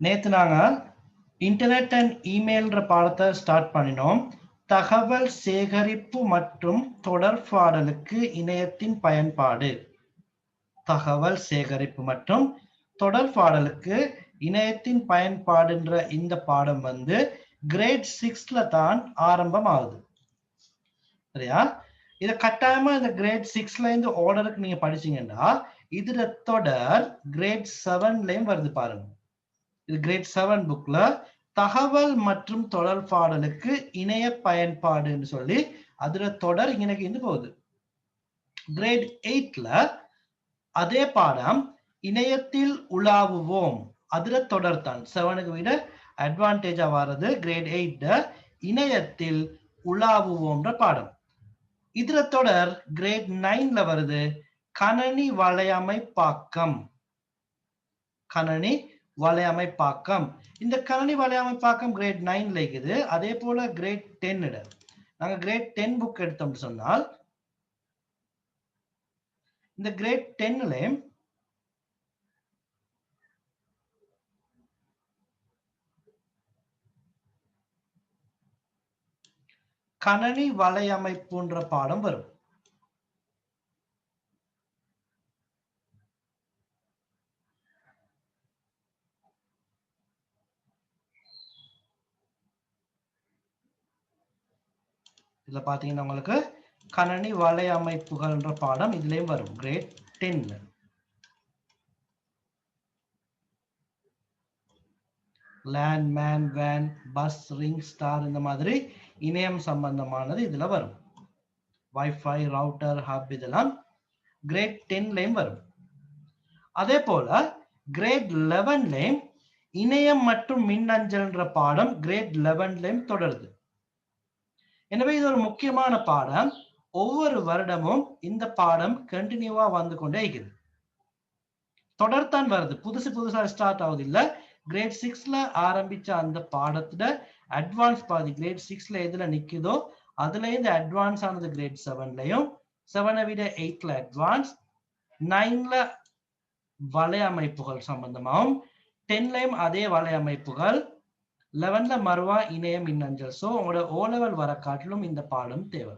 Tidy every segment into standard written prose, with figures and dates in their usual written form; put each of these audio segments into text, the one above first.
நேத்து நாங்க internet and இமெயில்ன்ற பாடத்தை ஸ்டார்ட் பண்ணினோம். தகவல் சேகரிப்பு மற்றும் தொடர்பாடலுக்கு இணையத்தின் பயன்பாடு. தகவல் சேகரிப்பு மற்றும் தொடர்பாடலுக்கு இணையத்தின் பயன்பாடுன்ற இந்த பாடம் கிரேட் 6ல தான் ஆரம்பமாகுது. சரியா? இத கட்டாயமா இந்த கிரேட் 6ல இருந்து ஆர்டருக்கு நீங்க படிச்சீங்கன்னா இதுல தொடர் கிரேட் 7லயும் வருது பாருங்க. இது கிரேட் 7 புக்ல தகவல் மற்றும் தொடர்பாடலுக்கு இணைய பயன்பாடுன்னு சொல்லி அதுல தொடர் எனக்கு இருந்து போகுது. கிரேட் 8ல அதே பாடம் இணையத்தில் உலாவுவோம், அதுல தொடர் தான் 7க்கு விட அட்வான்டேஜா வர்றது கிரேட் 8 இணையத்தில் உலாவுவோம்ன்ற பாடம். இதுல தொடர் கிரேட் 9ல வருது கணனி வலையமைப்பாக்கம். கணனி வலையமைப்பாக்கம். இந்த கணனி வலையமைப்பாக்கம் கிரேட் 9ல இருக்குது. அதே போல கிரேட் 10 நாங்க கிரேட் 10 புக் எடுத்தோம் சொன்னால் இந்த கிரேட் 10ல கணனி வலையமைப்புன்ற பாடம் வரும். இதுல பாத்தீங்கன்னா உங்களுக்கு கணனி வலையமைப்புகள்ன்ற பாடம் இதுலயும் வரும் கிரேட் 10. லேண்ட், மேன், வேன், பஸ், ரிங், ஸ்டார் இந்த மாதிரி இணையம் சம்பந்தமானது இதுல வரும். வைஃபை, ரவுட்டர், ஹப் இதெல்லாம் கிரேட் 10லயும் வரும். அதே போல கிரேட் 11லயும் இணையம் மற்றும் மின்னஞ்சல்ன்ற பாடம் கிரேட் 11லயும் தொடருது. எனவே இது ஒரு முக்கியமான பாடம். ஒவ்வொரு வருடமும் இந்த பாடம் கண்டினியூவா வந்து கொண்டே இருக்குது. தொடர்தான் வருது, புதுசா ஸ்டார்ட் ஆகுது இல்ல. கிரேட் 6ல ஆரம்பிச்ச அந்த பாடத்துல அட்வான்ஸ் பாதி கிரேட் 6ல எதுல நிக்குதோ அதுல இருந்து அட்வான்ஸ் ஆனது கிரேட் 7லயும், 7 விட 8ல அட்வான்ஸ், 9ல வலையமைப்புகள் சம்பந்தமாகவும், 10லயும் அதே வலையமைப்புகள், 11ல மறுவா இணைய மின்னஞ்சல். சோ உங்களோட O லெவல் வர காட்டிலும் இந்த பாடம் தேவை.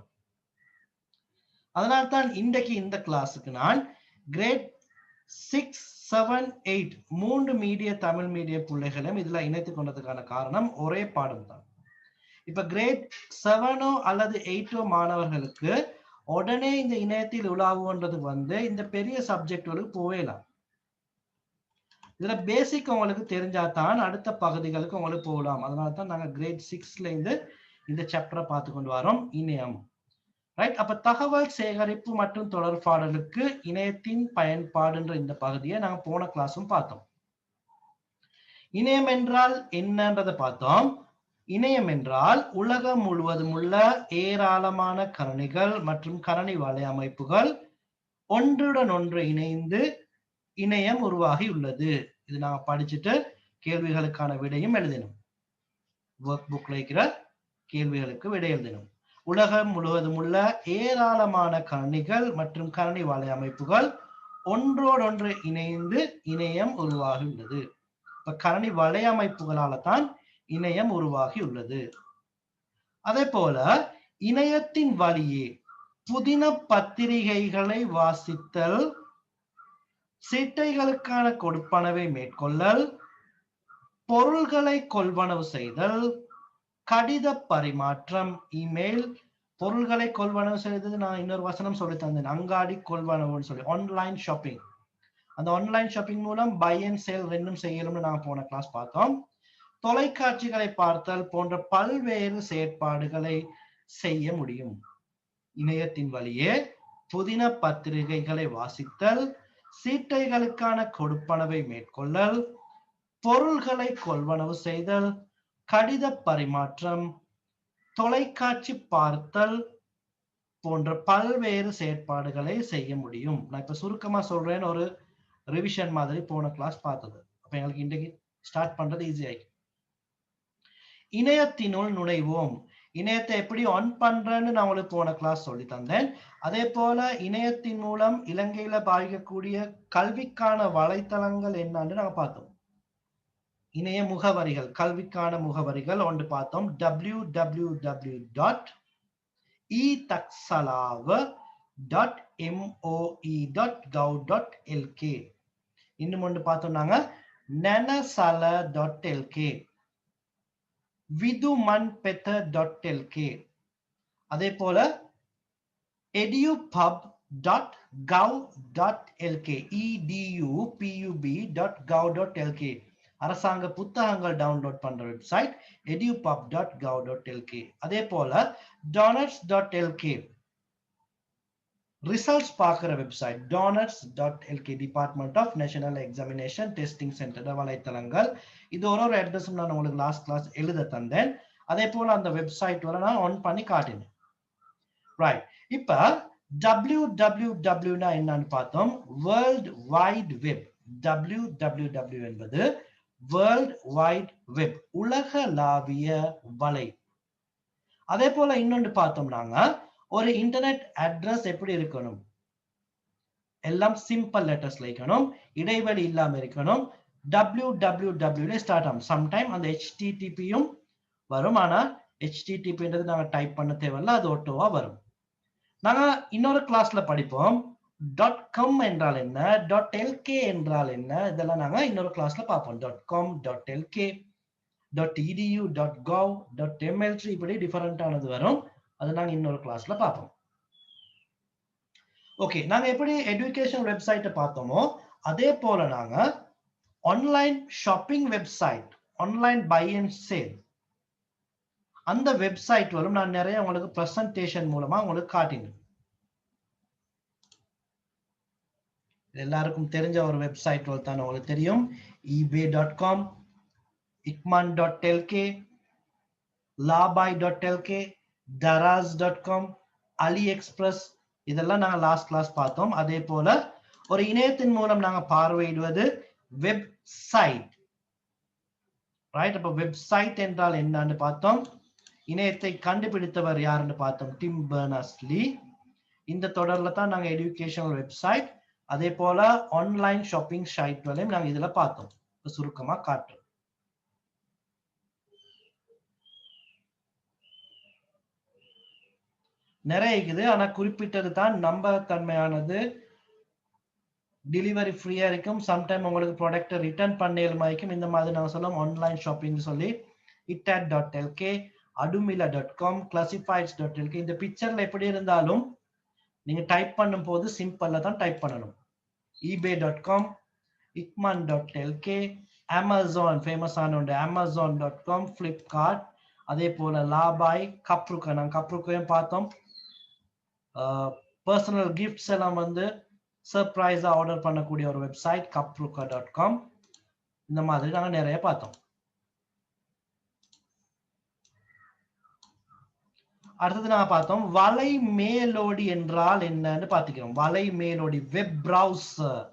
அதனால்தான் இன்றைக்கு இந்த கிளாஸுக்கு நான் கிரேட் 6, 7, 8 மூன்று மீடிய தமிழ் மீடிய பிள்ளைகளையும் இதுல இணைத்துக் கொண்டதுக்கான காரணம் ஒரே பாடம் தான். இப்ப கிரேட் 7ஓ அல்லது 8ஓ மாணவர்களுக்கு உடனே இந்த இணையத்தில் உலாவுன்றது இந்த பெரிய சப்ஜெக்டுகளுக்கு போகலாம். இதுல பேசிக் உங்களுக்கு தெரிஞ்சாதான் அடுத்த பகுதிகளுக்கு உங்களுக்கு போகலாம். அதனால தான் நாங்க கிரேட் 6ல இருந்து இந்த சாப்டரை பார்த்து கொண்டு வரோம், இணையம். ரைட்? அப்ப தகவல் சேகரிப்பு மற்றும் தொடர்பாடலுக்கு இணையத்தின் பயன்பாடுன்ற இந்த பகுதியை நாங்க போன கிளாஸும் பார்த்தோம். இணையம் என்றால் என்னன்றதை பார்த்தோம். இணையம் என்றால் உலகம் முழுவதும் உள்ள ஏராளமான கணினிகள் மற்றும் கணினி வலையமைப்புகள் ஒன்றுடன் ஒன்று இணைந்து இணையம் உருவாகி உள்ளது. இது நாங்க படிச்சுட்டு கேள்விகளுக்கான விடையும் எழுதினோம். ஒர்க் புக்ல இருக்கிற கேள்விகளுக்கு விடை எழுதினோம். உலகம் முழுவதும் உள்ள ஏராளமான கணினிகள் மற்றும் கணினி வலையமைப்புகள் ஒன்றோடொன்று இணைந்து இணையம் உருவாகி உள்ளது. இப்ப கணினி வலையமைப்புகளால தான் இணையம் உருவாகி உள்ளது. அதே போல இணையத்தின் வழியே புதின பத்திரிகைகளை வாசித்தல், சீட்டைகளுக்கான கொடுப்பனவை மேற்கொள்ளல், பொருள்களை கொள்வனவு செய்தல், கடித பரிமாற்றம், இமெயில், பொருள்களை கொள்வனவு செய்தது நான் இன்னொரு வசனம் சொல்லி தந்தேன், அங்காடி கொள்வனவுன்னு சொல்லி ஆன்லைன் ஷாப்பிங். அந்த ஆன்லைன் ஷாப்பிங் மூலம் பை அண்ட் சேல் ரெண்டும் செய்யணும்னு நாங்க போன கிளாஸ் பார்த்தோம். தொலைக்காட்சிகளை பார்த்தல் போன்ற பல்வேறு செயற்பாடுகளை செய்ய முடியும். இணையத்தின் வழியே புதின பத்திரிகைகளை வாசித்தல், சீட்டைகளுக்கான கொடுப்பனவை மேற்கொள்ளல், பொருள்களை கொள்வனவு செய்தல், கடித பரிமாற்றம், தொலைக்காட்சி பார்த்தல் போன்ற பல்வேறு செயற்பாடுகளை செய்ய முடியும். நான் இப்ப சுருக்கமா சொல்றேன், ஒரு ரிவிஷன் மாதிரி போன கிளாஸ் பார்த்தது. அப்ப எங்களுக்கு இன்றைக்கு ஸ்டார்ட் பண்றது ஈஸி ஆகி. இணையத்தினுள் நுழைவோம். இணையத்தை எப்படி ஆன் பண்றேன்னு நான் உங்களுக்கு போன கிளாஸ் சொல்லி தந்தேன். அதே போல இணையத்தின் மூலம் இலங்கையில பாதிக்கக்கூடிய கல்விக்கான வலைத்தளங்கள் என்னன்னு நாங்க பார்த்தோம். இணைய முகவரிகள், கல்விக்கான முகவரிகள் ஒன்று பார்த்தோம். www.etaksalava.moe.gov.lk. இன்னும் ஒன்று பார்த்தோம் நாங்க nanasala.lk, vidumanpetha.lk. அதே போல edupub.gov.lk, edupub.gov.lk, அரசாங்க புத்தகங்கள் டவுன்லோட் பண்ற வெப்சைட் edupub.gov.lk. அதே போல donuts.lk, ரிசல்ட்ஸ் பார்க்கிற website donuts.lk, department of national examination testing centre வலைத்தளங்கள். இது ஒரு அட்ரஸ் நான் உங்களுக்கு லாஸ்ட் கிளாஸ் எழுத தந்தேன். அதே போல அந்த வெப்சைட் வர நான் ஆன் பண்ணி காட்டினேன். ரைட், இப்ப www என்னன்னு பார்த்தோம். World wide web. www என்பது வேர்ல்ட் வைட் வெப், உலகளாவிய வலை. அதே போல இன்னொன்று பார்த்தோம் நாங்க, ஒரு இன்டர்நெட் அட்ரஸ் எப்படி இருக்கணும், எல்லாம் சிம்பிள் லெட்டர்ஸ்ல இருக்கணும், இடைவெளி இல்லாம இருக்கணும். www ஸ்டார்ட் ஆகும். சம்டைம் அந்த httpயும் வரும், ஆனா httpன்றது நாங்க டைப் பண்ண தேவையில்ல, அது ஓட்டோவா வரும். நாங்க இன்னொரு கிளாஸ்ல படிப்போம் .com என்றால் என்ன, .lk என்றால் என்ன, இதெல்லாம் நாங்க இன்னொரு கிளாஸ்ல பார்ப்போம். .com, .lk, .edu, .gov, .ml3 இப்படி டிஃபரெண்டானது வரும். அது நாங்க இன்னொரு கிளாஸ்ல பார்ப்போம். ஓகே, நாங்க எப்படி எஜுகேஷன் வெப்சைட்டை பார்த்தோமோ அதே போல நாங்க online shopping website, online buy and sale, அந்த வெப்சைட் வரும். நான் நிறைய உங்களுக்கு பிரசன்டேஷன் மூலமா உங்களுக்கு காட்டினேன். எல்லாருக்கும் தெரிஞ்ச ஒரு வெப்சைட் தான் உங்களுக்கு தெரியும். ebay.com, ikman.lk, labai.lk, daraz.com, aliexpress, இதெல்லாம் நாங்க லாஸ்ட் கிளாஸ் பார்த்தோம். அதே போல ஒரு இணையத்தின் மூலம் நாங்க பார்வையிடுவது வெப்சைட். ரைட், அப்ப வெப்சைட் என்றால் என்னன்னு பார்த்தோம். இணையத்தை கண்டுபிடித்தவர் யாருன்னு பார்த்தோம், டிம் பெர்னர்ஸ்-லீ. இந்த தொடர்ல தான் நாங்க எஜுகேஷனல் வெப்சைட், அதே போல ஆன்லைன் ஷாப்பிங் சைட் வரையும் நாங்க இதுல பார்த்தோம். சுருக்கமா காட்டுறோம். நிறைய இருக்குது, ஆனா குறிப்பிட்டது தான் நம்பகத்தன்மையானது. டெலிவரி ஃப்ரீயா இருக்கும். சம்டைம் உங்களுக்கு ப்ராடக்ட்டை ரிட்டர்ன் பண்ணேலுமாய்க்கும். இந்த மாதிரி நாங்க சொல்லுவோம் ஆன்லைன் ஷாப்பிங் சொல்லி. itat.lk, adumila.com, classifieds.lk. இந்த பிக்சர்ல எப்படி இருந்தாலும் நீங்க டைப் பண்ணும் போது சிம்பிள்ல தான் டைப் பண்ணணும். ebay.com, ikman.lk, amazon, ஃபேமஸ் ஆன amazon.com, flipkart, அதே போல லாபாய், கப்ருக்கா, நாங்க கப்ருக்கையும் பார்த்தோம். பர்சனல் கிஃப்ட்ஸ் எல்லாம் வந்து சர்ப்ரைஸா ஆர்டர் பண்ணக்கூடிய ஒரு வெப்சைட் kapruka.com. இந்த மாதிரி நாங்க நிறைய பார்த்தோம். அடுத்தது நாங்க பார்த்தோம் வலை மேலோடி என்றால் என்னன்னு பார்த்துக்கிறோம். வலை மேலோடி, வெப் பிரவுசர்.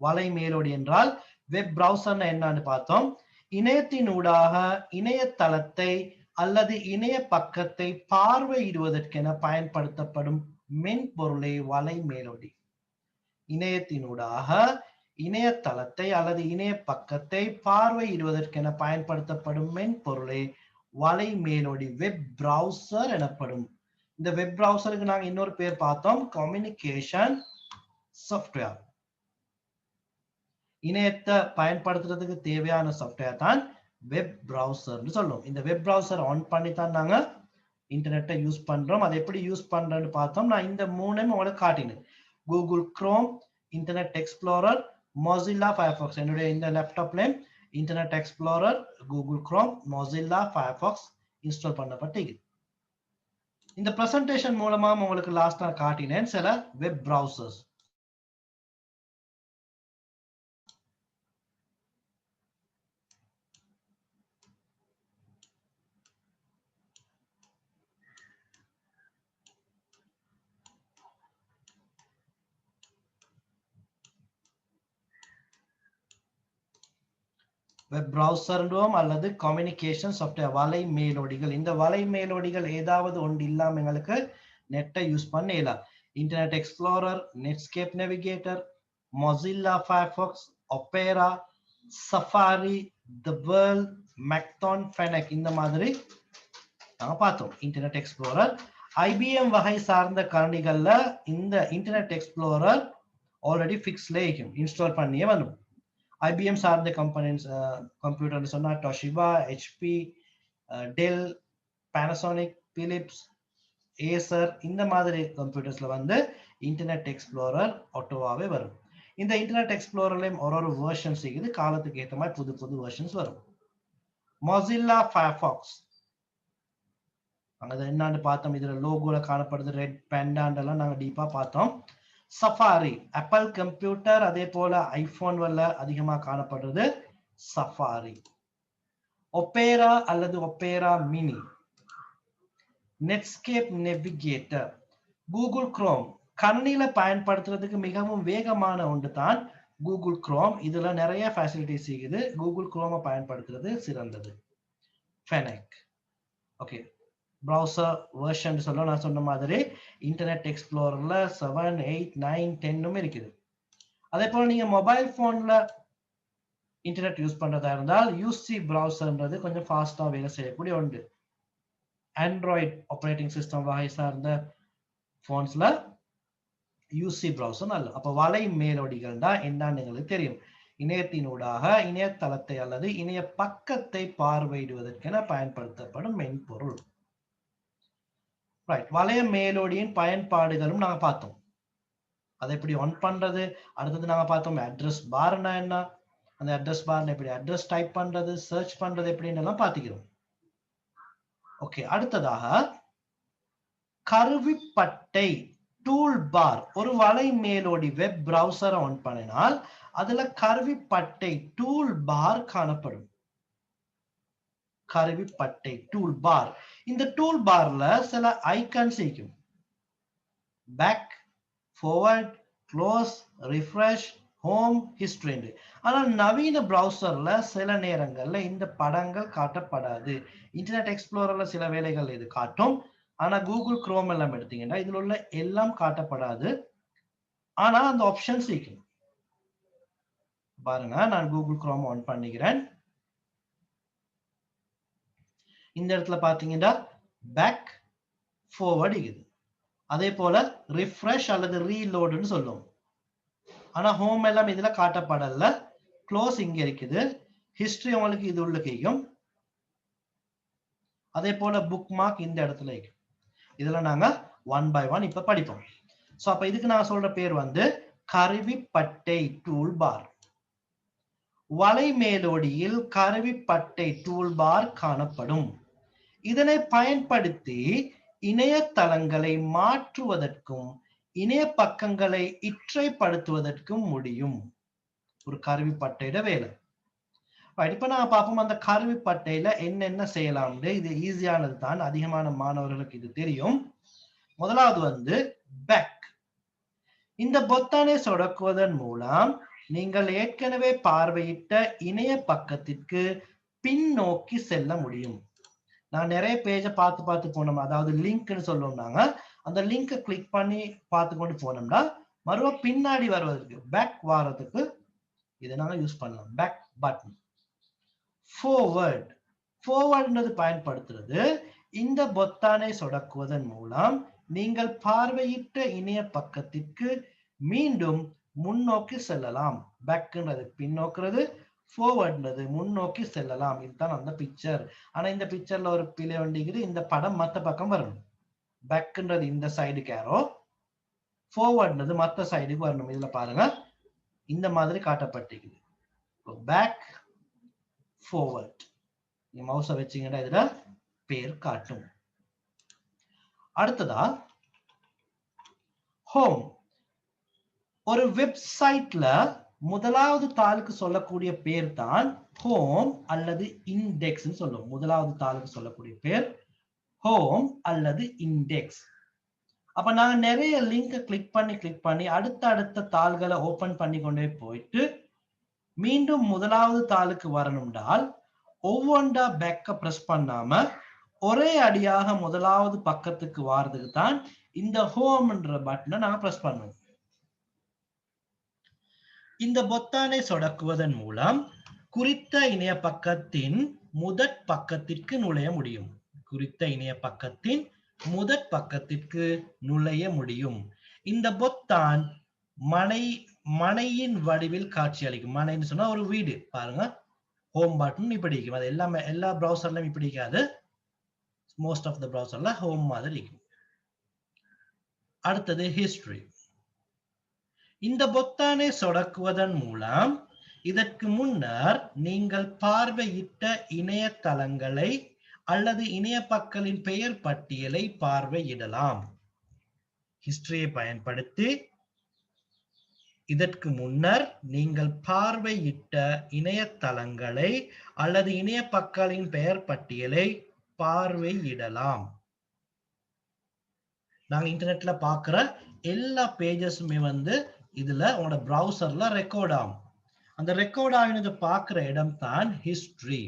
வலை மேலோடி என்றால் வெப் பிரவுசர் என்னன்னு பார்த்தோம். இணையத்தினூடாக இணையதளத்தை அல்லது இணைய பக்கத்தை பார்வையிடுவதற்கென பயன்படுத்தப்படும் மென்பொருளை வலை மேலோடி. இணையத்தினூடாக இணையதளத்தை அல்லது இணைய பக்கத்தை பார்வையிடுவதற்கென பயன்படுத்தப்படும் மென்பொருளை வலை மேலோடி, வெப் பிரவுசர் எனப்படும். இந்த வெப் பிரவுசருக்கு நாங்க இன்னொரு பேர் பார்த்தோம், கம்யூனிகேஷன் சாஃப்ட்வேர். இணையத்தை பயன்படுத்துறதுக்கு தேவையான சாஃப்ட்வேர் தான் வெப் பிரவுசர்னு சொல்லுவோம். இந்த வெப் பிரவுசர் ஆன் பண்ணி தான் நாங்க இன்டர்நெட்டை யூஸ் பண்றோம். அதை எப்படி யூஸ் பண்றேன்னு பார்த்தோம். நான் இந்த மூணையும் உங்களுக்கு காட்டினேன். Google chrome, internet explorer, Mozilla Firefox. என்னுடைய இந்த லேப்டாப்ல internet explorer, Google chrome, Mozilla Firefox install பண்ணப்பட்டு. இந்த பிரசன்டேஷன் மூலமா உங்களுக்கு லாஸ்டா காட்டினேன் சில வெப் பிரவுசர்ஸ். வெப் பிரவுசர் அல்லது கம்யூனிகேஷன் சாஃப்ட்வேர், வலை மேலோடிகள். இந்த வலை மேலோடிகள் ஏதாவது ஒன்று இல்லாம எங்களுக்கு நெட்டை யூஸ் பண்ணலாம். Internet Explorer, Netscape Navigator, Mozilla Firefox, Opera, Safari, The World, மேக்டான், ஃபெனக் இந்த மாதிரி நாங்க பார்த்தோம் இன்டர்நெட் எக்ஸ்ப்ளோரர். ஐபிஎம் வகை சார்ந்த கணினிகள்ல இந்த இன்டர்நெட் எக்ஸ்ப்ளோரர் ஆல்ரெடி ஃபிக்ஸ்ல இருக்கும், இன்ஸ்டால் பண்ணியே வரும். ஐபிஎம் சார்ந்த கம்பெனிஸ் கம்ப்யூட்டர்னு சொன்னா Toshiba, HP, Dell, Panasonic, Philips, Acer இந்த மாதிரி கம்ப்யூட்டர்ஸ்ல வந்து இன்டர்நெட் எக்ஸ்ப்ளோரர் ஆட்டோவாவே வரும். இந்த இன்டர்நெட் எக்ஸ்ப்ளோரர்லயும் ஒரு வெர்ஷன்ஸ் இருக்குது, காலத்துக்கு ஏற்ற மாதிரி புது புது வெர்ஷன்ஸ் வரும். மொசில்லா ஃபயர்ஃபாக்ஸ் அங்க என்னன்னு பார்த்தோம், இதுல லோகோல காணப்படுது ரெட் பேண்டாண்டெல்லாம் நாங்க டீப்பா பார்த்தோம். சஃபாரி, ஆப்பிள் கம்ப்யூட்டர் அதே போல ஐபோன் வல்ல அதிகமா காணப்படுறது சஃபாரி. ஒப்பேரா அல்லது Opera mini, Netscape Navigator, Google Chrome கணினியில பயன்படுத்துறதுக்கு மிகவும் வேகமான ஒன்று தான் கூகுள் குரோம். இதுல நிறைய ஃபெசிலிட்டிஸ் இருக்குது, கூகுள் குரோமை பயன்படுத்துறது சிறந்தது. ஃபெனக், ஓகே, ப்ரௌசர் வெர்ஷன் சொல்ல நான் சொன்ன மாதிரி இன்டர்நெட் எக்ஸ்ப்ளோரர்ல 7, 8, 9, 10 இருக்குது. அதே போல நீங்க மொபைல் போன்ல இன்டர்நெட் யூஸ் பண்றதா இருந்தால் யூசி ப்ரௌசர்ன்றது கொஞ்சம் ஃபாஸ்டா வேலை செய்யக்கூடிய ஒன்று. ஆண்ட்ராய்டு ஆப்ரேட்டிங் சிஸ்டம் வகை சார்ந்த போன்ஸ்ல யூசி ப்ரௌசர் நல்ல. அப்ப வலை மேலோடிகள் தான் என்னன்னு எங்களுக்கு தெரியும். இணையத்தினூடாக இணையதளத்தை அல்லது இணைய பக்கத்தை பார்வையிடுவதற்கென பயன்படுத்தப்படும் மென்பொருள். ரைட், வளைய மேலோடியின் பயன்பாடுகளும் நாங்க பார்த்தோம். அதை எப்படி ஆன் பண்றது, அடுத்தது நாங்க பார்த்தோம் அட்ரஸ் பார்னா என்ன, அந்த அட்ரஸ் பார்ல எப்படி அட்ரஸ் டைப் பண்றது, சர்ச் பண்றது எப்படின்னு எல்லாம் பார்த்துக்கிறோம். ஓகே, அடுத்ததாக கருவிப்பட்டை டூல் பார். ஒரு வலை மேலோடி வெப் பிரவுசரை ஆன் பண்ணினால் அதுல கருவிப்பட்டை டூல் பார் காணப்படும். கருவிப்பட்டை டூல் பார், இந்த டூல் பார்ல சில ஐக்கன்ஸ் இருக்கும், back, forward, close, refresh, home, history. ஆனால் நவீன பிரவுசர்ல சில நேரங்கள்ல இந்த படங்கள் காட்டப்படாது. இன்டர்நெட் எக்ஸ்ப்ளோரர்ல சில வேலைகள் இது காட்டும், ஆனா கூகுள் குரோம் எல்லாம் எடுத்தீங்கன்னா இதுல உள்ள எல்லாம் காட்டப்படாது. ஆனா அந்த ஆப்ஷன்ஸ் இருக்கும். பாருங்க, நான் கூகுள் குரோம் ஆன் பண்ணிக்கிறேன். இந்த இடத்துல பாத்தீங்கன்னா பேக், ஃபார்வர்ட் இருக்குது. அதே போல ரிஃப்ரெஷ் அல்லது ரீலோடுன்னு சொல்லுவோம். ஆனா ஹோம் எல்லாம் இதுல காட்டப்படல. க்ளோஸ் இங்க இருக்குது, ஹிஸ்டரி உங்களுக்கு இது உள்ள கேக்கும். அதே போல புக் மார்க் இந்த இடத்துல இருக்கு. இதுல நாங்க 1 by 1 இப்ப படிப்போம். சோ அப்ப இதுக்கு நான் சொல்ற பேர் வந்து கருவிப்பட்டை டூல் பார். வலை மேலோடியில் கருவிப்பட்டை டூல் பார் காணப்படும். இதனை பயன்படுத்தி இணையதளங்களை மாற்றுவதற்கும் இணைய பக்கங்களை இற்றைப்படுத்துவதற்கும் முடியும். ஒரு கருவிப்பட்டையிட வேலை. இப்ப நான் பார்ப்போம் அந்த கருவிப்பட்டையில என்னென்ன செய்யலாம். இது ஈஸியானது தான், அதிகமான மாணவர்களுக்கு இது தெரியும். முதலாவது வந்து பேக். இந்த பொத்தானை சொடக்குவதன் மூலம் நீங்கள் ஏற்கனவே பார்வையிட்ட இணைய பக்கத்திற்கு பின்னோக்கி செல்ல முடியும். நான் நிறைய பேஜை பார்த்து போனோம், அதாவது லிங்க்னு சொல்லுவோம். நாங்க அந்த லிங்கை கிளிக் பண்ணி பார்த்து கொண்டு போனோம்னா மறுவ பின்னாடி வருவதற்கு பேக் வாரத்துக்கு இதை நாங்க யூஸ் பண்ணலாம். Back button. ஃபார்வர்ட், ஃபார்வர்ட்ன்றது பயன்படுத்துறது இந்த பொத்தானை சொடக்குவதன் மூலம் நீங்கள் பார்வையிட்ட இணைய பக்கத்திற்கு மீண்டும் முன்னோக்கி செல்லலாம். பேக்ன்றது பின்னோக்குறது, ஃபார்வர்ட்ன்றது முன்னோக்கி செல்லலாம். இதுதான் அந்த பிக்சர். ஆனா இந்த பிக்சர்ல ஒரு பிழை வண்டிக்குது, இந்த படம் மத்த பக்கம் வரணும். பேக்ன்றது இந்த சைடுக்கு ஏரோ, ஃபார்வர்ட்ன்றது மத்த சைடுக்கு வரணும். இதுல பாருங்க இந்த மாதிரி காட்டப்பட்டிருக்குது. Back, forward. நீங்க மவுஸை வச்சீங்கன்னா இதுல பேர் காட்டும். அடுத்ததா ஹோம். ஒரு வெப்சைட்ல முதலாவது தாளுக்கு சொல்லக்கூடிய பேர் தான் ஹோம் அல்லது இண்டெக்ஸ் சொல்லுவோம். முதலாவது தாளுக்கு சொல்லக்கூடிய பேர் ஹோம் அல்லது இண்டெக்ஸ். அப்ப நாங்க நிறைய லிங்க் கிளிக் பண்ணி அடுத்த தாள்களை ஓபன் பண்ணி கொண்டே போயிட்டு மீண்டும் முதலாவது தாளுக்கு வரணும்னால் ஒவ்வொன்றா பேக்க பிரஸ் பண்ணாம ஒரே அடியாக முதலாவது பக்கத்துக்கு வாரதுக்கு தான் இந்த ஹோம்ன்ற பட்டனை நாங்க பிரஸ் பண்ணுவோம். இந்த பொத்தானை சொடக்குவதன் மூலம் குறித்த இணைய பக்கத்தின் முதற் பக்கத்திற்கு நுழைய முடியும். குறித்த இணைய பக்கத்தின் முதற் பக்கத்திற்கு நுழைய முடியும். இந்த பொத்தான் மனையின் வடிவில் காட்சி அளிக்கும். மனைன்னு சொன்னா ஒரு வீடு பாருங்க. ஹோம் பட்டன் இப்படி இருக்கும். அது எல்லா ப்ரௌசர்லயும் இப்படி இருக்காது. மோஸ்ட் ஆஃப் த ப்ரௌசர்ல ஹோம் மாதிரி இருக்கும். அடுத்தது ஹிஸ்டரி. இந்த பொத்தானை சொடக்குவதன் மூலம் இதற்கு முன்னர் நீங்கள் பார்வையிட்ட இணையதளங்களை அல்லது இணைய பக்கங்களின் பெயர் பட்டியலை பார்வையிடலாம். ஹிஸ்டரியை பயன்படுத்தி இதற்கு முன்னர் நீங்கள் பார்வையிட்ட இணையதளங்களை அல்லது இணைய பக்கங்களின் பெயர் பட்டியலை பார்வையிடலாம். நாங்க இன்டர்நெட்ல பார்க்குற எல்லா பேஜஸுமே வந்து இதுல உங்களோட ப்ரௌசர்ல ரெக்கார்ட் ஆகும். அந்த ரெக்கார்ட் ஆகினது பார்க்குற இடம் தான் ஹிஸ்டரி.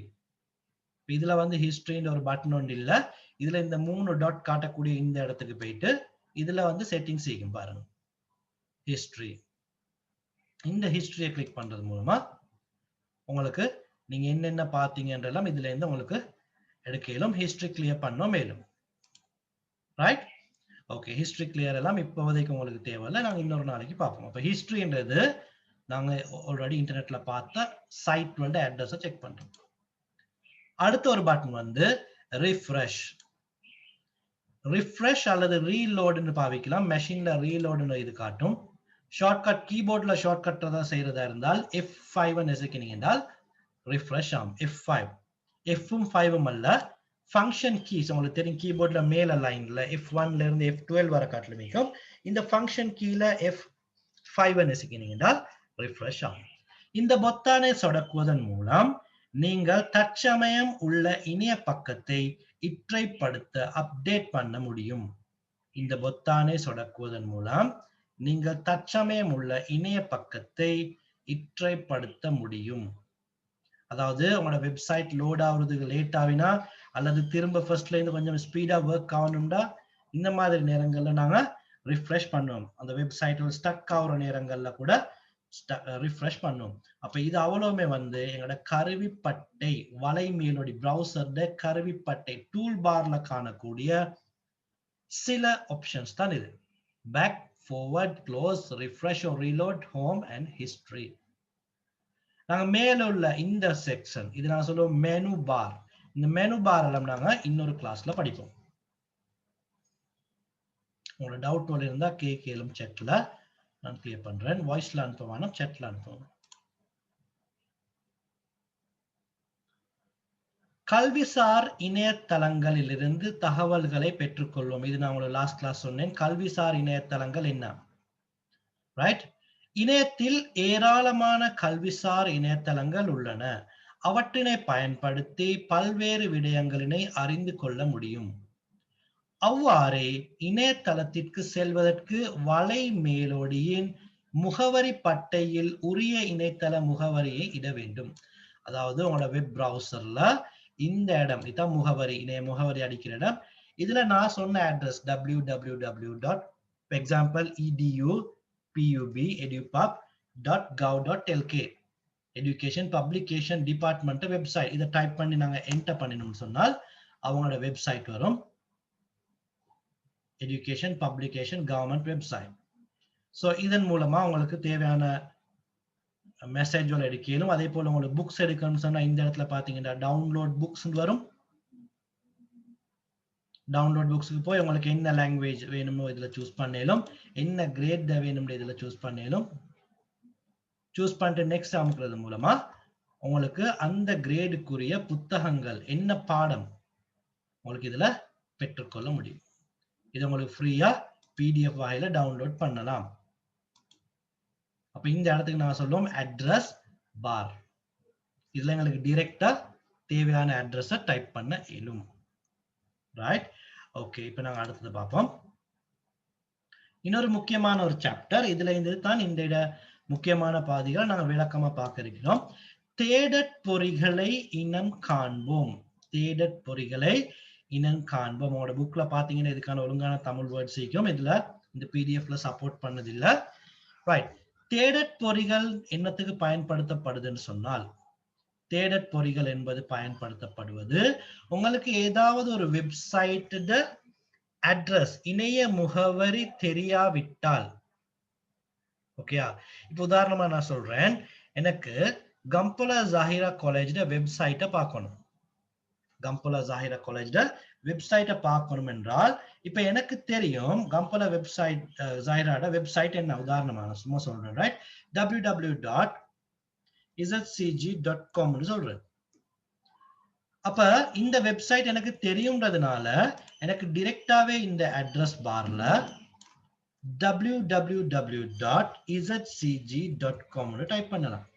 இதுல வந்து ஹிஸ்டரின்னு ஒரு பட்டன் ஒன்று இல்லை. இதுல இந்த 3 டாட் காட்டக்கூடிய இந்த இடத்துக்கு போயிட்டு இதுல வந்து செட்டிங்ஸ் செய்யும் பாருங்க. ஹிஸ்டரி. இந்த ஹிஸ்டரியை கிளிக் பண்றது மூலமா உங்களுக்கு நீங்க என்னென்ன பார்த்தீங்கன்றெல்லாம் இதுல இருந்து உங்களுக்கு எடுக்கலும். ஹிஸ்டரி கிளியர் பண்ண மேலும். ரைட்? ஓகே, ஹிஸ்டரி கிளியர் எல்லாம் இப்போதைக்கு உங்களுக்கு தேவையில்லை. நாங்க இன்னொரு நாளைக்கு பார்ப்போம். அப்போ ஹிஸ்டரின்றது நாங்க ஆல்ரெடி இன்டர்நெட்ல பார்த்த சைட் வந்து அட்ரஸை செக் பண்றோம். அடுத்த ஒரு பட்டன் வந்து ரிஃப்ரெஷ். ரிஃப்ரெஷ் அல்லது ரீலோடுன்னு பாவிக்கலாம். மெஷின்ல ரீலோடுன்னு இது காட்டும். ஷார்ட்கட் கீபோர்ட்ல ஷார்ட்கட் தான் செய்யறதா இருந்தால் F5 நெசுக்கினீங்க என்றால் ரிஃப்ரெஷ் ஆகும். F5 F-ம் 5-ம் அல்ல, ஃபங்க்ஷன் கீஸ் உங்களுக்கு தெரியும். கீபோர்ட்ல மேல லைன்ல F1ல இருந்து F12 வரை காட்டலுமிக்கும். இந்த ஃபங்க்ஷன் கீல F5 நெசுக்கினீங்க என்றால் ரிஃப்ரெஷ் ஆகும். இந்த பொத்தானை சொடக்குவதன் மூலம் நீங்கள் தற்சமயம் உள்ள இணைய பக்கத்தை இற்றைப்படுத்த அப்டேட் பண்ண முடியும். இந்த பொத்தானை சொடக்குவதன் மூலம் நீங்கள் தற்சமயம் உள்ள இணைய பக்கத்தை இற்றைப்படுத்த முடியும். அதாவது உங்களோட வெப்சைட் லோட் ஆகுறதுக்கு லேட் ஆகினா அல்லது திரும்ப ஃபர்ஸ்ட்ல இருந்து கொஞ்சம் ஸ்பீடா ஒர்க் ஆகணும்னா இந்த மாதிரி நேரங்கள்ல நாங்க ரிஃப்ரெஷ் பண்ணுவோம். அந்த வெப்சைட் ஸ்டக் ஆகுற நேரங்கள்ல கூட ரிஃப்ரெஷ் பண்ணுவோம். அப்ப இது அவ்வளவுமே வந்து எங்களோட கருவிப்பட்டை வலை மேலோடி ப்ரௌசர்ல கருவிப்பட்டை டூல் பார்ல காணக்கூடிய சில ஆப்ஷன்ஸ் தான் இது. Back, forward, close, refresh or reload, home and history. நாங்க மேல உள்ள இந்த செக்ஷன் இது நான் சொல்லுவோம் மெனு பார். இந்த மெனு பார் எல்லாம் நாங்க இன்னொரு கிளாஸ்ல படிப்போம். உங்களோட டவுட் இருந்தா கேளும் chatல நான் கிளியர் பண்றேன். வாய்ஸ்ல அனுப்புவானா chatல அனுப்புவோம். கல்விசார் இணையதளங்களிலிருந்து தகவல்களை பெற்றுக்கொள்வோம். இது நான் உங்களுக்கு லாஸ்ட் கிளாஸ் சொன்னேன். கல்விசார் இணையதளங்கள் என்ன? ரைட்? இணையத்தில் ஏராளமான கல்விசார் இணையதளங்கள் உள்ளன. அவற்றினை பயன்படுத்தி பல்வேறு விடயங்களினை அறிந்து கொள்ள முடியும். அவ்வாறே இணையதளத்திற்கு செல்வதற்கு வலை மேலோடியின் முகவரி பட்டையில் உரிய இணையதள முகவரியை இட வேண்டும். அதாவது உங்களோட வெப் ப்ரௌசர்ல இந்த இடம் இதான் முகவரி, இணைய முகவரி அடிக்கிற இடம். இதுல நான் சொன்ன address www.example.edu.pub.gov.lk education publication department website. இதை டைப் பண்ணி நாங்க என்டர் பண்ணினோம்னு சொன்னால் அவங்களோட வெப்சைட் வரும். Education publication government website. So இதன் மூலமா உங்களுக்கு தேவையான மெசேஜோட எடுக்கலும். அதே போல உங்களுக்கு புக்ஸ் எடுக்கணும்னு சொன்னா இந்த இடத்துல பாத்தீங்கன்னா டவுன்லோட் புக்ஸ் வரும். டவுன்லோட் புக்ஸ்க்கு போய் உங்களுக்கு என்ன லாங்குவேஜ் வேணுமோ இதுல சூஸ் பண்ணலும், என்ன கிரேட் வேணும் இதுல சூஸ் பண்ணலும். சூஸ் பண்ணிட்டு நெக்ஸ்ட் அமுக்குறது மூலமா உங்களுக்கு அந்த கிரேடுக்குரிய புத்தகங்கள் என்ன பாடம் உங்களுக்கு இதுல பெற்றுக்கொள்ள முடியும். இது உங்களுக்கு ஃப்ரீயா PDF வகையில டவுன்லோட் பண்ணலாம். அப்ப இந்த இடத்துக்கு நான் சொல்லுவோம் அட்ரஸ் பார். இதுல எங்களுக்கு டைரக்டா தேவையான அட்ரஸை டைப் பண்ண இயலும். ரைட்? ஓகே, இப்ப நாங்க அடுத்தது பார்ப்போம். இன்னொரு முக்கியமான ஒரு சாப்டர். இதுல இருந்து தான் இந்த முக்கியமான பாதிகளை நாங்க விளக்கமா பார்க்க இருக்கிறோம். தேடற் பொறிகளை இனம் காண்போம். தேடற் பொறிகளை இனம் காண்போம். உங்களோட புக்ல பாத்தீங்கன்னா இதுக்கான ஒழுங்கான தமிழ் வேர்ட்ஸ் இருக்கும். இதுல இந்த PDFல சப்போர்ட் பண்ணதில்லை. ரைட்? தேடற் பொறிகள் என்னத்துக்கு பயன்படுத்தப்படுதுன்னு சொன்னால் தேடற் பொறிகள் என்பது பயன்படுத்தப்படுவது உங்களுக்கு ஏதாவது ஒரு வெப்சைட் அட்ரஸ் இணைய முகவரி தெரியாவிட்டால். ஓகேயா? இப்போ உதாரணமா நான் சொல்றேன், எனக்கு கம்பலா ஜாஹிரா காலேஜ்ல வெப்சைட்டை பார்க்கணும். கம்பலா ஜாஹிரா காலேஜ்ல வெப்சைட்டை பார்க்கணும் என்றால் இப்ப எனக்கு தெரியும் கம்பலா வெப்சைட் ஜாஹிராட வெப்சைட் என்ன. உதாரணமா நான் சும்மா சொல்றேன், ரைட்? www.izcg.com சொல்றேன். அப்ப இந்த வெப்சைட் எனக்கு தெரியும்ன்றதுனால எனக்கு டைரக்டாவே இந்த அட்ரஸ் பார்ல www.izcg.com டைப் பண்ணலாம்.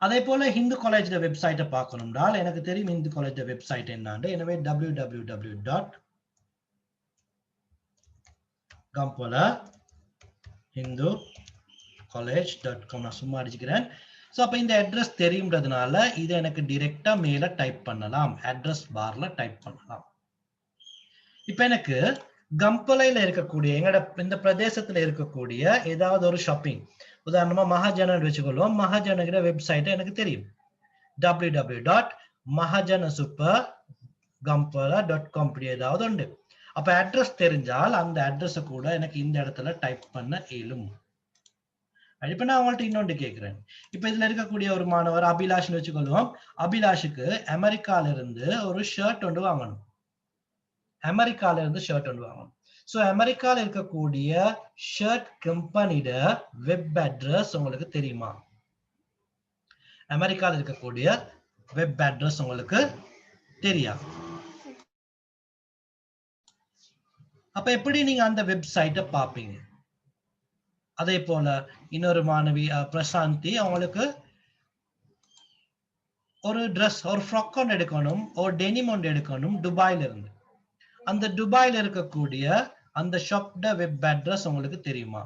அதே போல ஹிந்து காலேஜ்ல வெப்சைட்டை பார்க்கணும்னால் எனக்கு தெரியும் ஹிந்து காலேஜ் வெப்சைட் என்னன்னு. எனவே www.gampalahinducollege.com நான் சும்மா அடிச்சுக்கிறேன். ஸோ அப்போ இந்த அட்ரஸ் தெரியும்ன்றதுனால இதை எனக்கு டிரெக்டா மேல டைப் பண்ணலாம், அட்ரஸ் பார்ல டைப் பண்ணலாம். இப்போ எனக்கு கம்பலையில இருக்கக்கூடிய எங்கட இந்த பிரதேசத்துல இருக்கக்கூடிய ஏதாவது ஒரு ஷாப்பிங், உதாரணமா மகாஜன வச்சுக்கொள்வோம். மகாஜனகிற வெப்சைட் எனக்கு தெரியும், www.mahajanasupergampala.com ஏதாவது உண்டு. அப்ப அட்ரஸ் தெரிஞ்சால் அந்த அட்ரஸ் கூட எனக்கு இந்த இடத்துல டைப் பண்ண இயலும். இப்ப நான் அவங்கள்ட்ட இன்னொன்று கேட்கிறேன். இப்ப இதுல இருக்கக்கூடிய ஒரு மாணவர் அபிலாஷ்னு வச்சுக்கொள்வோம். அபிலாஷுக்கு அமெரிக்கால இருந்து ஒரு ஷர்ட் ஒன்று வாங்கணும். அமெரிக்கால இருந்து ஷர்ட் ஒன்று வாங்கணும். சோ அமெரிக்கால இருக்கக்கூடிய ஷர்ட் கம்பெனியோட வெப் அட்ரஸ் உங்களுக்கு தெரியுமா? அமெரிக்கால இருக்கக்கூடிய வெப் அட்ரஸ் உங்களுக்கு தெரியாது. அப்ப எப்படி நீங்க அந்த வெப்சைட்டை பார்ப்பீங்க? அதே போல இன்னொரு மாணவி பிரசாந்தி, அவங்களுக்கு ஒரு ட்ரெஸ், ஒரு ஃப்ராக் ஒன்று எடுக்கணும், ஒரு டெனிம் ஒன்று எடுக்கணும் துபாயில இருந்து. அந்த துபாயில இருக்கக்கூடிய அந்த ஷாப்ட வெப் அட்ரஸ் உங்களுக்கு தெரியுமா?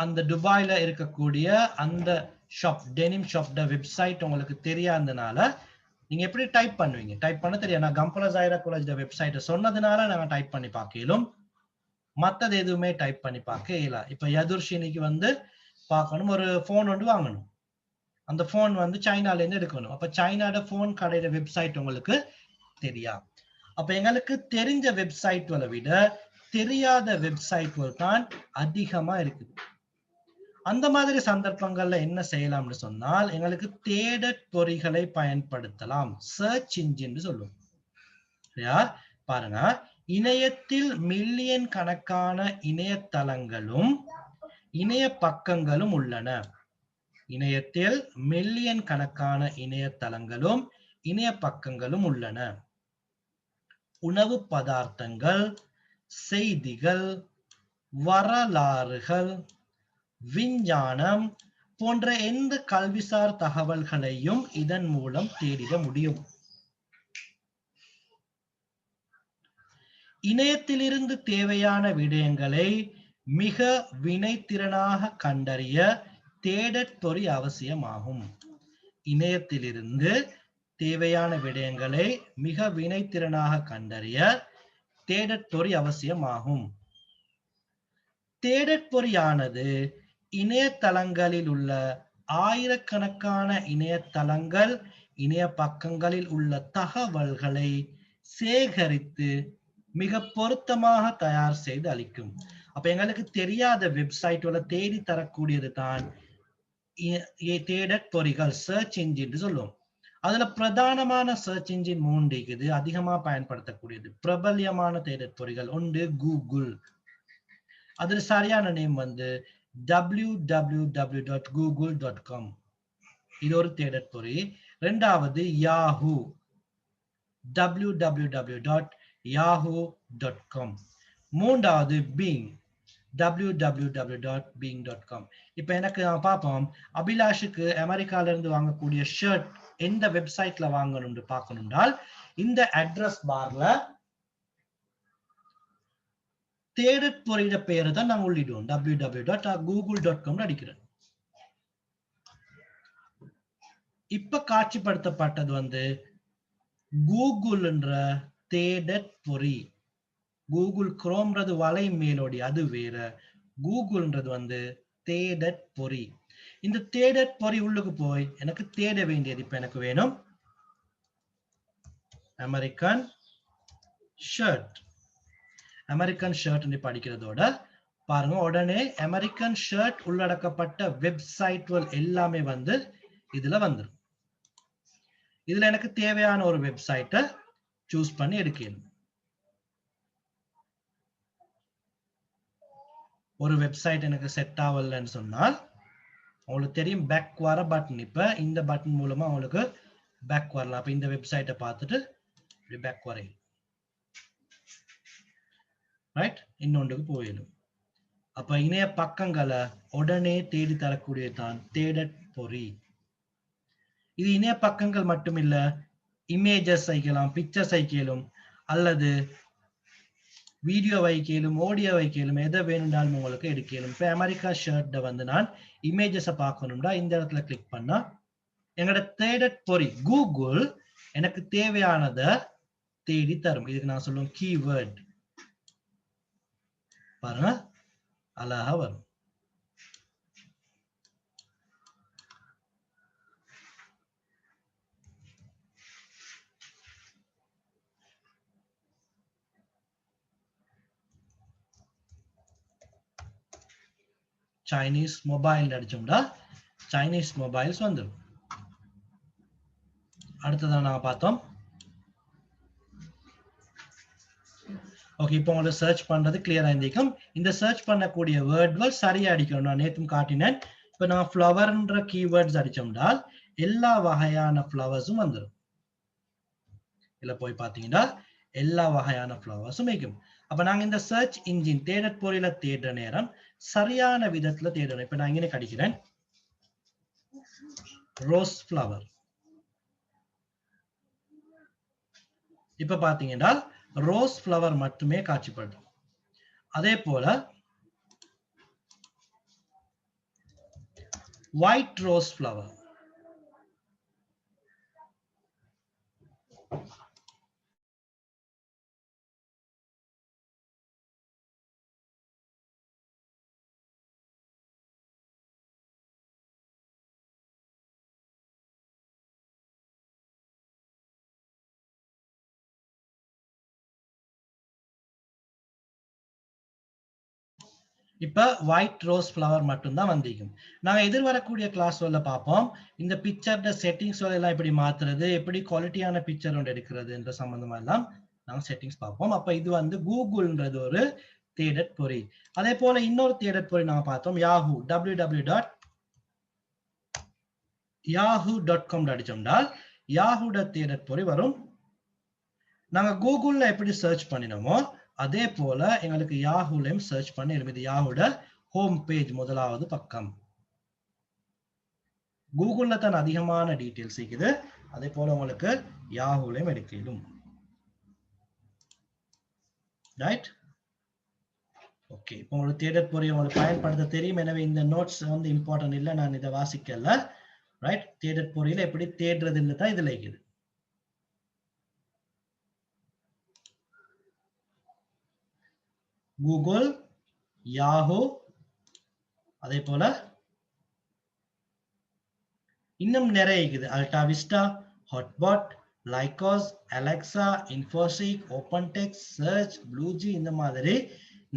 அந்த துபாயில இருக்கக்கூடிய அந்த ஷாப், டெனிம் ஷாப்ட வெப்சைட் உங்களுக்கு தெரியாதனால நீங்க எப்படி டைப் பண்ணுவீங்க? டைப் பண்ண தெரியாது. நான் கம்பலா ஜாஹிரா காலேஜ் வெப்சைட்டை சொன்னதுனால நாங்க டைப் பண்ணி பார்க்கலும், மத்தது எதுவுமே டைப் பண்ணி பார்க்க இயல. இப்ப யதுர்ஷினிக்கு வந்து பார்க்கணும், ஒரு போன் ஒன்று வாங்கணும். அந்த போன் வந்து சைனால இருந்து எடுக்கணும். அப்ப சைனாட போன் கடையில வெப்சைட் உங்களுக்கு தெரியாது. அப்ப எங்களுக்கு தெரிஞ்ச வெப்சைட்களை விட தெரியாத வெப்சைட்கள் தான் அதிகமா இருக்குது. அந்த மாதிரி சந்தர்ப்பங்கள்ல என்ன செய்யலாம்னு சொன்னால் எங்களுக்கு தேடற் பொறிகளை பயன்படுத்தலாம். சர்ச் இன்ஜின் சொல்லுவோம். சரியா? பாருங்க, இணையத்தில் மில்லியன் கணக்கான இணையதளங்களும் இணைய பக்கங்களும் உள்ளன. இணையத்தில் மில்லியன் கணக்கான இணையதளங்களும் இணைய பக்கங்களும் உள்ளன. உணவு பதார்த்தங்கள், செய்திகள், வரலாறுகள், விஞ்ஞானம் போன்ற எந்த கல்விசார் தகவல்களையும் இதன் மூலம் தேடிட முடியும். இணையத்திலிருந்து தேவையான விடயங்களை மிக வினைத்திறனாக கண்டறிய தேடற் பொறி அவசியமாகும். இணையத்திலிருந்து தேவையான விடயங்களை மிக வினைத்திறனாக கண்டறிய தேடற் பொறி அவசியமாகும். தேடற் பொறியானது இணையதளங்களில் உள்ள ஆயிரக்கணக்கான இணையதளங்கள், இணைய பக்கங்களில் உள்ள தகவல்களை சேகரித்து மிக பொருத்தமாக தயார் செய்து அளிக்கும். அப்ப எங்களுக்கு தெரியாத வெப்சைட்களை தேடி தரக்கூடியது தான் தேடற் பொறிகள், சர்ச் இன்ஜின் சொல்லுவோம். அதுல பிரதானமான சர்ச் இன்ஜின் 3 இருக்குது, அதிகமா பயன்படுத்தக்கூடியது. பிரபல்யமான தேடற் பொறிகள் ஒன்று கூகுள். அதுல சரியான நேம் வந்து www.google.com. இது ஒரு தேடற் பொறி. இரண்டாவது யாஹூ, www.yahoo.com. மூன்றாவது Bing, www.bing.com. இப்ப எனக்கு பார்ப்போம், அபிலாஷுக்கு அமெரிக்கால இருந்து வாங்கக்கூடிய ஷர்ட் எந்த வெப்சைட்ல வாங்கணும்னு பார்க்கணும்னால் இந்த அட்ரஸ் பார்ல தேடற் பொறியிட பெயரை தான் நாங்க உள்ளிடுவோம். www.google.com அடிக்கிறேன். இப்ப காட்சிப்படுத்தப்பட்டது வந்து கூகுள்ன்ற தேடற் பொறி. கூகுள் குரோம்ன்றது வலை மேலோடி, அது வேற. கூகுள்ன்றது வந்து தேடற் பொறி. இந்த தேடற் பொறி உள்ளுக்கு போய் எனக்கு தேட வேண்டியது இப்ப எனக்கு வேணும் அமெரிக்கன் ஷர்ட். அமெரிக்கன் ஷர்ட் படிக்கிறதோட பாருங்க, உடனே அமெரிக்கன் ஷர்ட் உள்ளடக்கப்பட்ட வெப்சைட்கள் எல்லாமே வந்து இதுல வந்துடும். இதுல எனக்கு தேவையான ஒரு வெப்சைட்டை சூஸ் பண்ணி எடுக்கணும். ஒரு வெப்சைட் எனக்கு செட் ஆகலன்னு சொன்னால் உங்களுக்கு தெரியும் பேக் வர பட்டன். இப்ப இந்த பட்டன் மூலமா உங்களுக்கு பேக் வரலாம். அப்ப இந்த வெப்சைட்டை பார்த்துட்டு பேக் வரையும், ரைட், இன்னொன்றுக்கு போயிடும். அப்ப இணைய பக்கங்களை உடனே தேடி தரக்கூடியதான் தேடற் பொறி. இது இணைய பக்கங்கள் மட்டும் இல்ல, இமேஜஸ் வைக்கலாம், பிக்சர்ஸ் வைக்கலும், அல்லது வீடியோ வைக்கலும், ஆடியோ வைக்கலும், எதை வேணும்னாலும் உங்களுக்கு எடுக்கலும். இப்ப அமெரிக்கா ஷர்ட் வந்து நான் இமேஜஸை பார்க்கணும்னா இந்த இடத்துல கிளிக் பண்ணா எங்களோட தேடற் பொறி கூகுள் எனக்கு தேவையானதை தேடி தரும். இதுக்கு நான் சொல்லுவேன் கீவேர்ட். பாருங்க, அழகா வரும். சைனீஸ் மொபைல் அடிச்சோம்னா சைனீஸ் மொபைல்ஸ் வந்துடும். அடுத்ததான் நாங்க பார்த்தோம். ஓகே, இப்போ உங்களுக்கு சர்ச் பண்றது கிளியரா இருந்திருக்கும். இந்த சர்ச் பண்ணக்கூடிய வேர்ட்கள் சரியா அடிக்கணும். நான் நேற்றும் காட்டினேன். இப்ப நான் ஃப்ளவர்ன்ற கீவேர்ட்ஸ் அடிச்சோம்னால் எல்லா வகையான ஃப்ளவர்ஸும் வந்துடும். இதுல போய் பாத்தீங்கன்னா எல்லா வகையான ஃப்ளவர்ஸும் வைக்கும். அப்ப நாங்க இந்த சர்ச் இன்ஜின் தேடற் பொறியில தேடுற நேரம் சரியான விதத்துல தேடணும். இப்ப நான் இங்கே கடிக்கிறேன் ரோஸ் ஃப்ளவர். இப்ப பாத்தீங்கன்னா ரோஸ் ஃப்ளவர் மட்டுமே காட்சிப்படுத்தும். அதே போல ஒயிட் ரோஸ் ஃப்ளவர், இப்ப ஒயிட் ரோஸ் ஃப்ளவர் மட்டும் தான் வந்திருக்கும். நாங்க எதிர்வரக்கூடிய கிளாஸ்ல பார்ப்போம் இந்த பிக்சர் செட்டிங்ஸ் எல்லாம் எப்படி மாத்துறது, எப்படி குவாலிட்டியான பிக்சர் ஒன்று எடுக்கிறது என்ற சம்பந்தமா எல்லாம் நாங்க செட்டிங்ஸ் பார்ப்போம். அப்ப இது வந்து கூகுள்ன்றது ஒரு தேடற் பொறி. அதே போல இன்னொரு தேடற் பொறி நாங்க பார்த்தோம் யாஹூ. www.yahoo.com அடிச்சோம்னா யாஹூட தேடற் பொறி வரும். நாங்க கூகுள்ல எப்படி சர்ச் பண்ணினோமோ அதே போல எங்களுக்கு யாஹூலையும் சர்ச் பண்ணி எழுது. யாஹூட ஹோம் பேஜ் முதலாவது பக்கம். கூகுள்ல தான் அதிகமான டீடைல்ஸ் இருக்குது. அதே போல உங்களுக்கு யாஹூலையும் எடுக்கலும். Right, okay. இப்போ உங்களுக்கு தேடற் பொறி உங்களுக்கு பயன்படுத்த தெரியும். எனவே இந்த நோட்ஸ் வந்து இம்பார்ட்டன்ட் இல்லை, நான் இதை வாசிக்கல. ரைட், தேடற் பொறியில எப்படி தேடுறதுன்னு தான் இதுல இருக்குது. கூகுள், யாஹூ, அதே போல இன்னும் நிறைய இருக்குது. Alta Vista, HotBot, Lycos, Alexa, Infoseek, Open Text, search, ப்ளூஜி, இந்த மாதிரி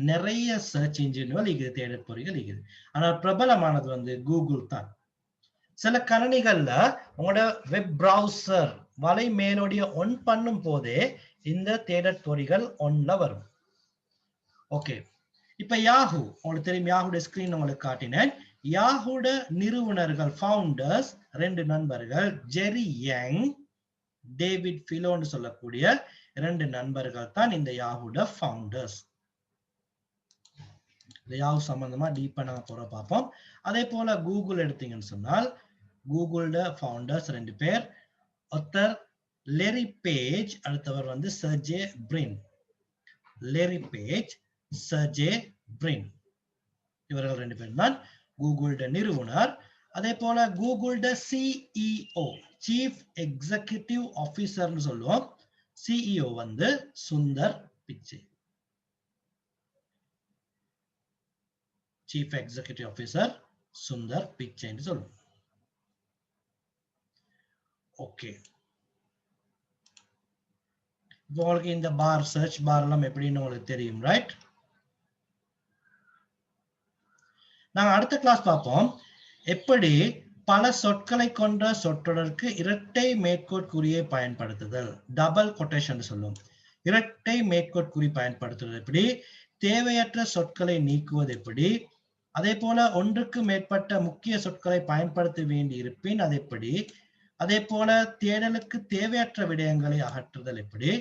நிறைய சர்ச் இன்ஜின்கள் இருக்குது, தேடற் பொறிகள் இருக்குது. ஆனால் பிரபலமானது வந்து கூகுள் தான். சில கணினிகள்ல உங்களோட வெப் பிரவுசர் வலை மேலோடைய ஒன் பண்ணும் போதே இந்த தேடற் பொறிகள் ஒன்ல வரும். ஓகே, இப்ப யாஹூ உங்களுக்கு தெரியும். யாஹூட ஸ்கிரீன் உங்களுக்கு காட்டினேன். யாஹூட நிறுவனர்கள் ஃபவுண்டர்ஸ் 2 நண்பர்கள், ஜெரி யங், டேவிட் ஃபிலோன்னு சொல்லக்கூடிய 2 நண்பர்கள் தான் இந்த யாஹூட ஃபவுண்டர்ஸ். யாஹூ சம்பந்தமா டீப்பா நாங்க போற பார்ப்போம். அதே போல கூகுள் எடுத்தீங்கன்னு சொன்னால் கூகுளோட ஃபவுண்டர்ஸ் 2 பேர். ஒருத்தர் லெரி பேஜ், அடுத்தவர் வந்து சர்ஜே பிரின். லெரி பேஜ், சர்ஜே பிரின், இவர்கள் 2 பேரும் தான் கூகுளோட நிறுவனர். அதே போல கூகுளோட சிஇஓ சீஃப் எக்ஸிகியூட்டிவ் ஆபீசர்னு சொல்லுவோம். சிஇஓ வந்து Sundar Pichai. Chief executive officer Sundar பிச்சைன்னு சொல்லுவோம். ஓகே, உங்களுக்கு இந்த பார் சர்ச் பார் எல்லாம் எப்படின்னு உங்களுக்கு தெரியும், ரைட்? நாங்க அடுத்த கிளாஸ் பார்ப்போம் எப்படி பல சொற்களை கொண்ட சொற்றொடருக்கு இரட்டை மேற்கோட்குறியை பயன்படுத்துதல், டபுள் கொட்டேஷன் சொல்லுவோம். இரட்டை மேற்கோட்குறி பயன்படுத்துவது எப்படி, தேவையற்ற சொற்களை நீக்குவது எப்படி, அதே போல ஒன்றுக்கு மேற்பட்ட முக்கிய சொற்களை பயன்படுத்த வேண்டி இருப்பின் அது எப்படி, அதே போல தேடலுக்கு தேவையற்ற விடயங்களை அகற்றுதல் எப்படி,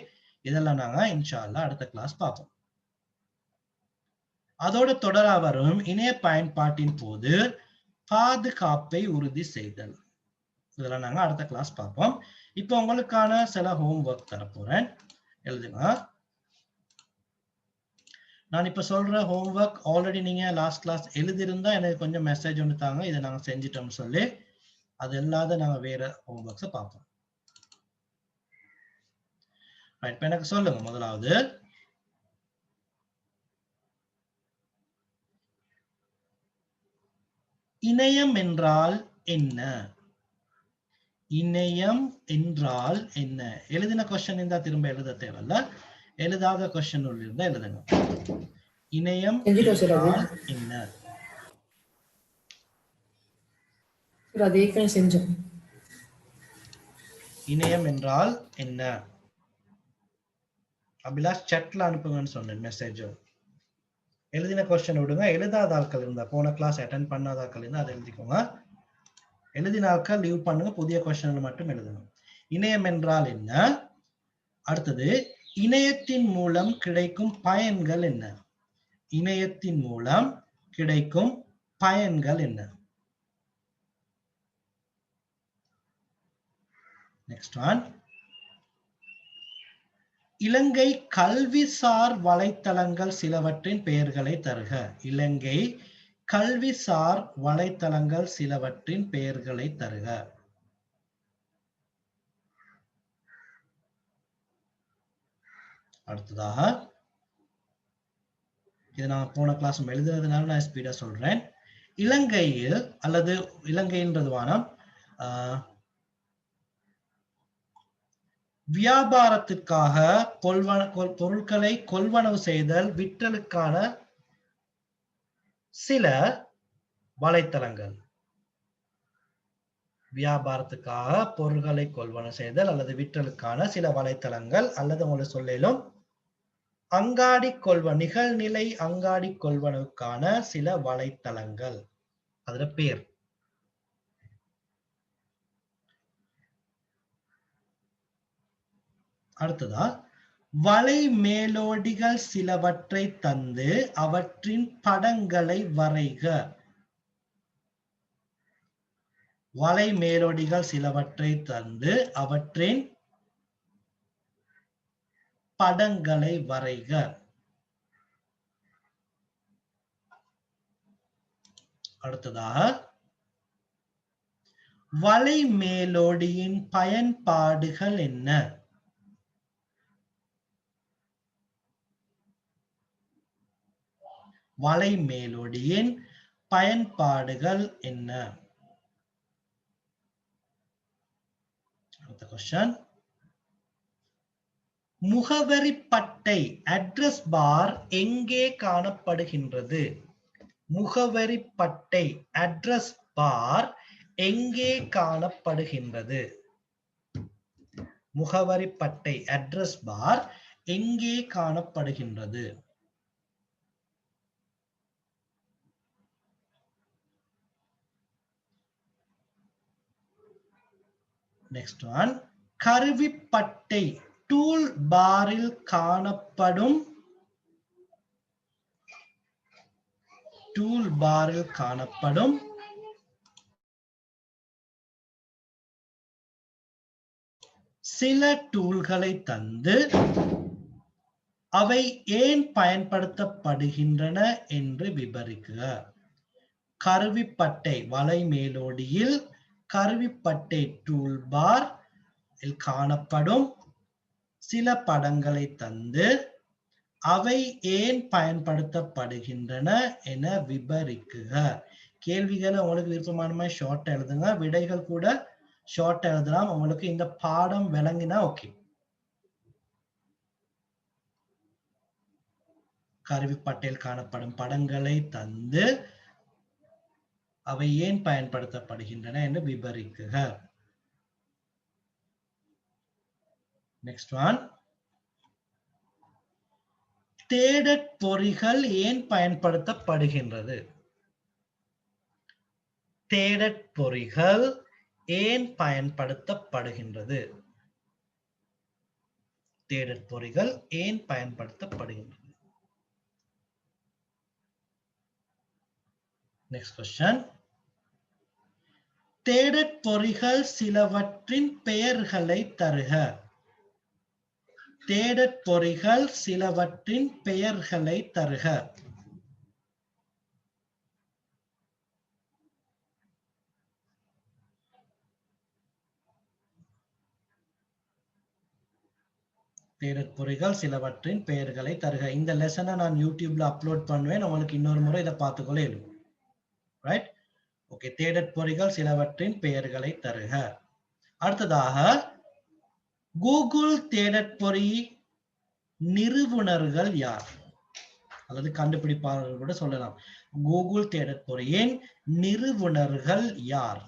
இதெல்லாம் நாங்க இன்ஷா அல்லாஹ் அடுத்த கிளாஸ் பார்ப்போம். அதோடு தொடர வரும் இணைய பயன்பாட்டின் போது பாதுகாப்பை உறுதி செய்தல், இதெல்லாம் நாங்க அடுத்த கிளாஸ் பார்ப்போம். இப்போ உங்களுக்கான சில ஹோம்ஒர்க் தரப்போறேன், எழுதுங்க. நான் இப்ப சொல்ற ஹோம்ஒர்க் ஆல்ரெடி நீங்க லாஸ்ட் கிளாஸ் எழுதிருந்தா எனக்கு கொஞ்சம் மெசேஜ் ஒன்று தாங்க, இதை நாங்க செஞ்சிட்டோம்னு சொல்லி. அது இல்லாத நாங்க வேற ஹோம்ஒர்க்ஸை பார்ப்போம். இப்ப எனக்கு சொல்லுங்க, முதலாவது இணையம் என்றால் என்ன? இணையம் என்றால் என்ன? எழுதின கொஸ்டின் இருந்தா திரும்ப எழுத தேவையில்ல, எழுதாத கொஸ்டின் இருந்தா எழுதுங்க. இணையம் என்றால் என்ன? இணையம் என்றால் என்ன? அபிலாஷ் சட்ல அனுப்புங்கன்னு சொன்னேன் மெசேஜ். எழுதின கொஸ்டின் விடுங்க, எழுதாத ஆட்கள் இருந்தா, போன கிளாஸ் அட்டென்ட் பண்ணாத ஆட்கள் இருந்தா அதை எழுதிக்கோங்க. எழுதின ஆட்கள் லீவ் பண்ணுங்க, புதிய கொஸ்டின் மட்டும் எழுதுங்க. இணையம் என்றால் என்ன? அடுத்தது, இணையத்தின் மூலம் கிடைக்கும் பயன்கள் என்ன? இணையத்தின் மூலம் கிடைக்கும் பயன்கள் என்ன? நெக்ஸ்ட் ஒன், இலங்கை கல்விசார் வலைத்தளங்கள் சிலவற்றின் பெயர்களை தருக. இலங்கை கல்விசார் வலைத்தளங்கள் சிலவற்றின் பெயர்களை தருக. அடுத்ததாக, இதை நான் போன கிளாஸ் எழுதுறதுனால நான் ஸ்பீடா சொல்றேன். இலங்கையில் அல்லது இலங்கைன்றது வானம் வியாபாரத்திற்காக பொருட்களை கொள்வனவு செய்தல் விற்றலுக்கான சில வலைத்தளங்கள். வியாபாரத்துக்காக பொருட்களை கொள்வனவு செய்தல் அல்லது விற்றலுக்கான சில வலைத்தளங்கள், அல்லது உங்களுக்கு சொல்லும் அங்காடி நிகழ்நிலை அங்காடி கொள்வனவுக்கான சில வலைத்தளங்கள், அதுல பேர். அடுத்ததா, வலை மேலோடிகள் சிலவற்றை தந்து அவற்றின் படங்களை வரைக. வலை மேலோடிகள் சிலவற்றை தந்து அவற்றின் படங்களை வரைக. அடுத்ததாக, வலை மேலோடியின் பயன்பாடுகள் என்ன? வலை மேலோடியின் பயன்பாடுகள் என்ன? அடுத்த கொஸ்டின், முகவரி பட்டை அட்ரஸ் பார் எங்கே காணப்படுகின்றது? முகவரி பட்டை அட்ரஸ் பார் எங்கே காணப்படுகின்றது? முகவரி பட்டை அட்ரஸ் பார் எங்கே காணப்படுகின்றது? நெக்ஸ்ட் ஒன், கருவிப்பட்டை டூல் பாரில் காணப்படும் சில டூல்களை தந்து அவை ஏன் பயன்படுத்தப்படுகின்றன என்று விவரிക്കുക. கருவிப்பட்டை வலை மேலோடியில் கருவிப்பட்டை டூல் பார் காணப்படும் சில படங்களை தந்து அவை ஏன் பயன்படுத்தப்படுகின்றன என விபரிக்குக. கேள்விகளை உங்களுக்கு விருப்பமான மாதிரி ஷார்ட் எழுதுங்க, விடைகள் கூட ஷார்ட் எழுதலாம். உங்களுக்கு இந்த பாடம் விளங்கினா ஓகே. கருவிப்பட்டையில் காணப்படும் படங்களை தந்து அவை ஏன் பயன்படுத்தப்படுகின்றன என்று விபரிக்குக. நெக்ஸ்ட் ஒன், தேடற் பொறிகள் ஏன் பயன்படுத்தப்படுகின்றது? தேடற் பொறிகள் ஏன் பயன்படுத்தப்படுகின்றது? தேடற் பொறிகள் ஏன் பயன்படுத்தப்படுகின்றது? நெக்ஸ்ட் क्वेश्चन, தேடற் பொறிகள் சிலவற்றின் பெயர்களை தருக. தேடற் பொறிகள் சிலவற்றின் பெயர்களை தருக. தேடற் பொறிகள் சிலவற்றின் பெயர்களை தருக. இந்த லெசனை நான் யூடியூப்ல அப்லோட் பண்ணுவேன், உங்களுக்கு இன்னொரு முறை இதை பார்த்துக்கொள்ள இயலும். Right, okay. தேடற் பொறிகள் சிலவற்றின் பெயர்களை தருக. அடுத்ததாக, கூகுள் தேடற் பொறி நிறுவுனர்கள் யார்? அல்லது கண்டுபிடிப்பாளர்கள் கூட சொல்லலாம். கூகுள் தேடற் பொறியின் நிறுவுனர்கள் யார்?